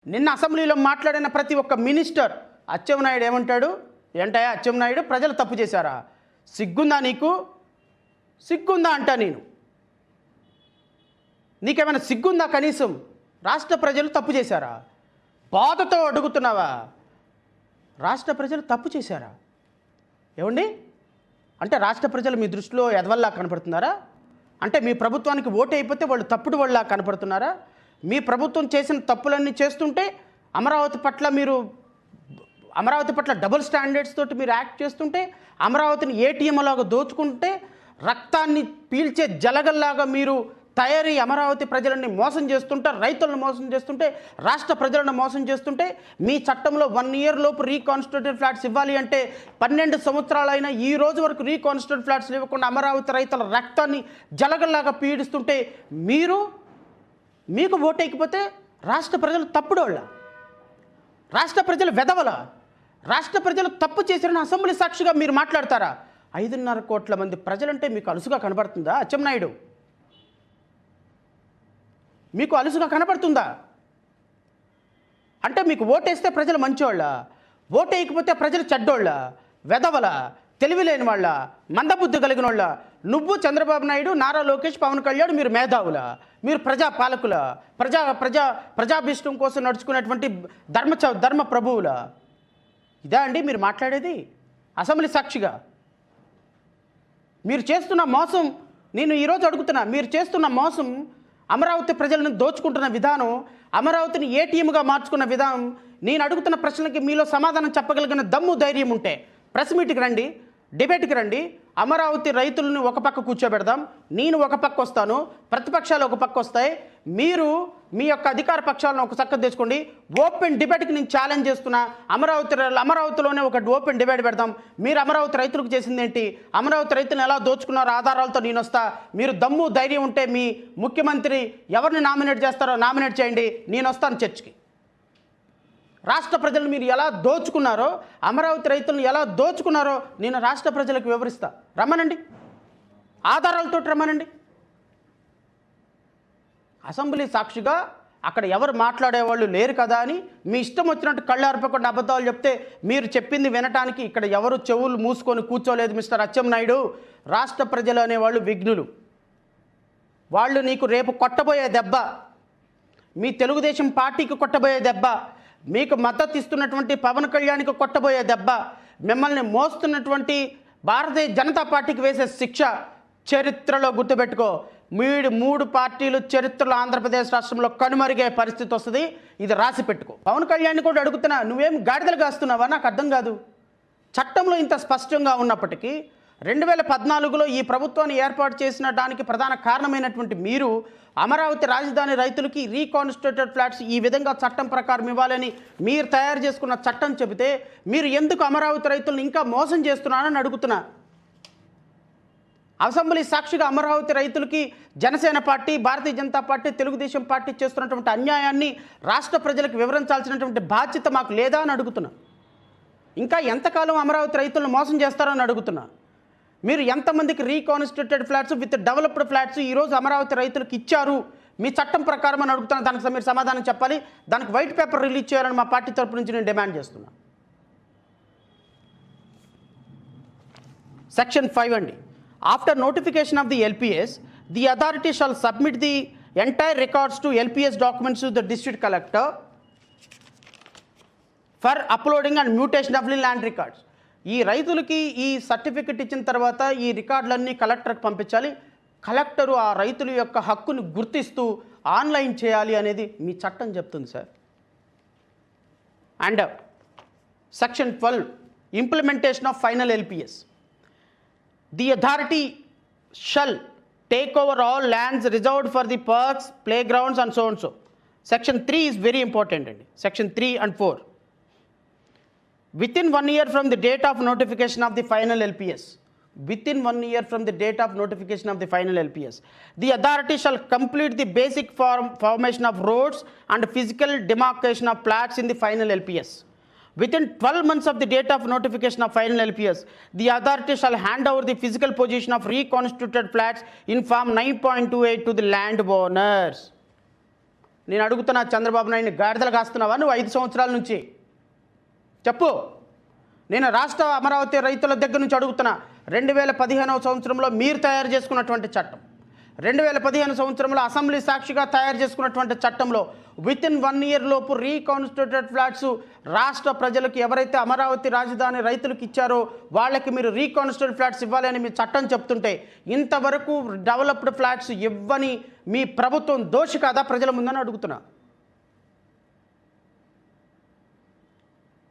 నిన్న అసెంబ్లీలో మాట్లాడిన ప్రతి ఒక్క మినిస్టర్ అచ్చెన్నాయుడు ఏమంటాడు? ఏంటయ్యా అచ్చెన్నాయుడు, ప్రజలు తప్పు చేశారా? సిగ్గుందా నీకు? సిగ్గుందా అంటా నేను. నీకేమైనా సిగ్గుందా కనీసం? రాష్ట్ర ప్రజలు తప్పు చేశారా? బాధతో అడుగుతున్నావా? రాష్ట్ర ప్రజలు తప్పు చేశారా? ఏమండి? అంటే రాష్ట్ర ప్రజలు మీ దృష్టిలో ఎదవల్లా కనపడుతున్నారా? అంటే మీ ప్రభుత్వానికి ఓటు అయిపోతే వాళ్ళు తప్పుడు వాళ్ళ కనపడుతున్నారా? మీ ప్రభుత్వం చేసిన తప్పులన్నీ చేస్తుంటే అమరావతి పట్ల డబుల్ స్టాండర్డ్స్ తోటి మీరు యాక్ట్ చేస్తుంటే, అమరావతిని ఏటీఎంలాగా దోచుకుంటే, రక్తాన్ని పీల్చే జలగల్లాగా మీరు తయారీ అమరావతి ప్రజలని మోసం చేస్తుంటే, రైతులను మోసం చేస్తుంటే, రాష్ట్ర ప్రజలను మోసం చేస్తుంటే, మీ చట్టంలో 1 year లోపు రీకాన్స్టిట్యూటెడ్ ఫ్లాట్స్ ఇవ్వాలి అంటే 12 సంవత్సరాలైనా ఈ రోజు వరకు రీకాన్స్టిట్యూటెడ్ ఫ్లాట్స్ ఇవ్వకుండా అమరావతి రైతుల రక్తాన్ని జలగల్లాగా పీడిస్తుంటే మీకు ఓటేయకపోతే రాష్ట్ర ప్రజలు తప్పుడోళ్ళ? రాష్ట్ర ప్రజలు వెదవల? రాష్ట్ర ప్రజలు తప్పు చేసిన అసెంబ్లీ సాక్షిగా మీరు మాట్లాడతారా? 5.5 కోట్ల మంది ప్రజలంటే మీకు అలుసుగా కనబడుతుందా అచ్చెన్నాయుడు? మీకు అలుసుగా కనబడుతుందా? అంటే మీకు ఓటేస్తే ప్రజలు మంచోళ్ళ, ఓటేయకపోతే ప్రజలు చెడ్డోళ్ళ, వెదవల, తెలివిలేని వాళ్ళ, మందబుద్ధి కలిగిన వాళ్ళ? నువ్వు చంద్రబాబు నాయుడు, నారా లోకేష్, పవన్ కళ్యాణ్ మీరు మేధావుల, మీరు ప్రజా పాలకుల, ప్రజాభీష్టం కోసం నడుచుకునేటువంటి ధర్మ ప్రభువుల? ఇదా అండి మీరు మాట్లాడేది అసెంబ్లీ సాక్షిగా? మీరు చేస్తున్న మోసం, నేను ఈరోజు అడుగుతున్నా, మీరు చేస్తున్న మోసం, అమరావతి ప్రజలను దోచుకుంటున్న విధానం, అమరావతిని ఏటీఎంగా మార్చుకున్న విధానం, నేను అడుగుతున్న ప్రశ్నలకి మీలో సమాధానం చెప్పగలిగిన దమ్ము ధైర్యం ఉంటే ప్రెస్ మీట్కి రండి, డిబేట్కి రండి. అమరావతి రైతులను ఒక పక్క కూర్చోబెడదాం, నేను ఒక పక్క వస్తాను, ప్రతిపక్షాలు ఒక పక్క వస్తాయి, మీరు మీ యొక్క అధికార పక్షాలను ఒక చక్క తెచ్చుకోండి. ఓపెన్ డిబేట్కి నేను ఛాలెంజ్ చేస్తున్నా. అమరావతిలోనే ఒక ఓపెన్ డిబేట్ పెడదాం. మీరు అమరావతి రైతులకు చేసింది ఏంటి, అమరావతి రైతులను ఎలా దోచుకున్నారో ఆధారాలతో నేను వస్తా. మీరు దమ్ము ధైర్యం ఉంటే మీ ముఖ్యమంత్రి ఎవరిని నామినేట్ చేస్తారో నామినేట్ చేయండి, నేను వస్తాను చర్చకి. రాష్ట్ర ప్రజలను మీరు ఎలా దోచుకున్నారో, అమరావతి రైతులను ఎలా దోచుకున్నారో నేను రాష్ట్ర ప్రజలకు వివరిస్తా. రమ్మనండి, ఆధారాలతో రమ్మనండి. అసెంబ్లీ సాక్షిగా అక్కడ ఎవరు మాట్లాడేవాళ్ళు లేరు కదా అని మీ ఇష్టం వచ్చినట్టు కళ్ళు అర్పకుండా అబద్ధాలు చెప్తే, మీరు చెప్పింది వినటానికి ఇక్కడ ఎవరు చెవులు మూసుకొని కూర్చోలేదు మిస్టర్ అచ్చెన్నాయుడు. రాష్ట్ర ప్రజలు అనేవాళ్ళు విఘ్నులు. వాళ్ళు నీకు రేపు కొట్టబోయే దెబ్బ, మీ తెలుగుదేశం పార్టీకి కొట్టబోయే దెబ్బ, మీకు మద్దతు ఇస్తున్నటువంటి పవన్ కళ్యాణ్కి కొట్టబోయే దెబ్బ, మిమ్మల్ని మోస్తున్నటువంటి భారతీయ జనతా పార్టీకి వేసే శిక్ష చరిత్రలో గుర్తుపెట్టుకో. 3 పార్టీలు చరిత్రలో ఆంధ్రప్రదేశ్ రాష్ట్రంలో కనుమరుగే పరిస్థితి వస్తుంది, ఇది రాసి పెట్టుకో. పవన్ కళ్యాణ్ కూడా అడుగుతున్నా, నువ్వేం గాడిదలు కాస్తున్నావా? నాకు అర్థం కాదు. చట్టంలో ఇంత స్పష్టంగా ఉన్నప్పటికీ 2014లో ఈ ప్రభుత్వాన్ని ఏర్పాటు చేసిన దానికి ప్రధాన కారణమైనటువంటి మీరు అమరావతి రాజధాని రైతులకి రీకాన్స్టిట్యూటెడ్ ఫ్లాట్స్ ఈ విధంగా చట్టం ప్రకారం ఇవ్వాలని మీరు తయారు చేసుకున్న చట్టం చెబితే, మీరు ఎందుకు అమరావతి రైతులను ఇంకా మోసం చేస్తున్నారని అడుగుతున్నా. అసెంబ్లీ సాక్షిగా అమరావతి రైతులకి Janasena party, Bharatiya Janata party, Telugu Desam party చేస్తున్నటువంటి అన్యాయాన్ని రాష్ట్ర ప్రజలకు వివరించాల్సినటువంటి బాధ్యత మాకు లేదా అని అడుగుతున్నా. ఇంకా ఎంతకాలం అమరావతి రైతులను మోసం చేస్తారని అడుగుతున్నా. మీరు ఎంతమందికి reconstituted flats with developed flats ఈరోజు అమరావతి రైతులకు ఇచ్చారు మీ చట్టం ప్రకారం అని అడుగుతున్నా. దానికి మీరు సమాధానం చెప్పాలి. దానికి వైట్ పేపర్ రిలీజ్ చేయాలని మా పార్టీ తరపు నుంచి నేను డిమాండ్ చేస్తున్నా. సెక్షన్ 5 అండి. After notification of the LPS, the authority shall submit the entire records to LPS documents to the district collector for uploading and mutation of the land records. ఈ రైతులకి ఈ సర్టిఫికెట్ ఇచ్చిన తర్వాత ఈ రికార్డులన్నీ కలెక్టర్కి పంపించాలి. కలెక్టరు ఆ రైతుల యొక్క హక్కుని గుర్తిస్తూ ఆన్లైన్ చేయాలి అనేది మీ చట్టం చెప్తుంది sir. And section 12 implementation of final LPS. The authority shall take over all lands reserved for the parks, playgrounds and so and so. Section 3 is very important అండి. Section 3 and 4. Within 1 year from the date of notification of the final LPS, within 1 year from the date of notification of the final LPS, the authority shall complete the basic formation of roads and physical demarcation of plots in the final LPS. Within 12 months of the date of notification of final LPS, the authority shall hand over the physical position of reconstituted plots in Form 9.28 to the landowners. నేను అడుగుతున్నా, చంద్రబాబు నాయుడిని గాడిదలు కాస్తున్నావా నువ్వు 5 సంవత్సరాల నుంచి? చెప్పు. నేను రాష్ట్ర అమరావతి రైతుల దగ్గర నుంచి అడుగుతున్నా. 2015వ సంవత్సరంలో మీరు తయారు చేసుకున్నటువంటి చట్టం, 2015 సంవత్సరంలో అసెంబ్లీ సాక్షిగా తయారు చేసుకున్నటువంటి చట్టంలో వితిన్ 1 ఇయర్ లోపు రీకాన్స్టిట్యూటెడ్ ఫ్లాట్స్ రాష్ట్ర ప్రజలకు ఎవరైతే అమరావతి రాజధాని రైతులకు ఇచ్చారో వాళ్ళకి మీరు రీకాన్స్టిట్యూటెడ్ ఫ్లాట్స్ ఇవ్వాలి అని మీ చట్టం చెప్తుంటే, ఇంతవరకు డెవలప్డ్ ఫ్లాట్స్ ఇవ్వని మీ ప్రభుత్వం దోషి కాదా ప్రజల ముందని అడుగుతున్నా.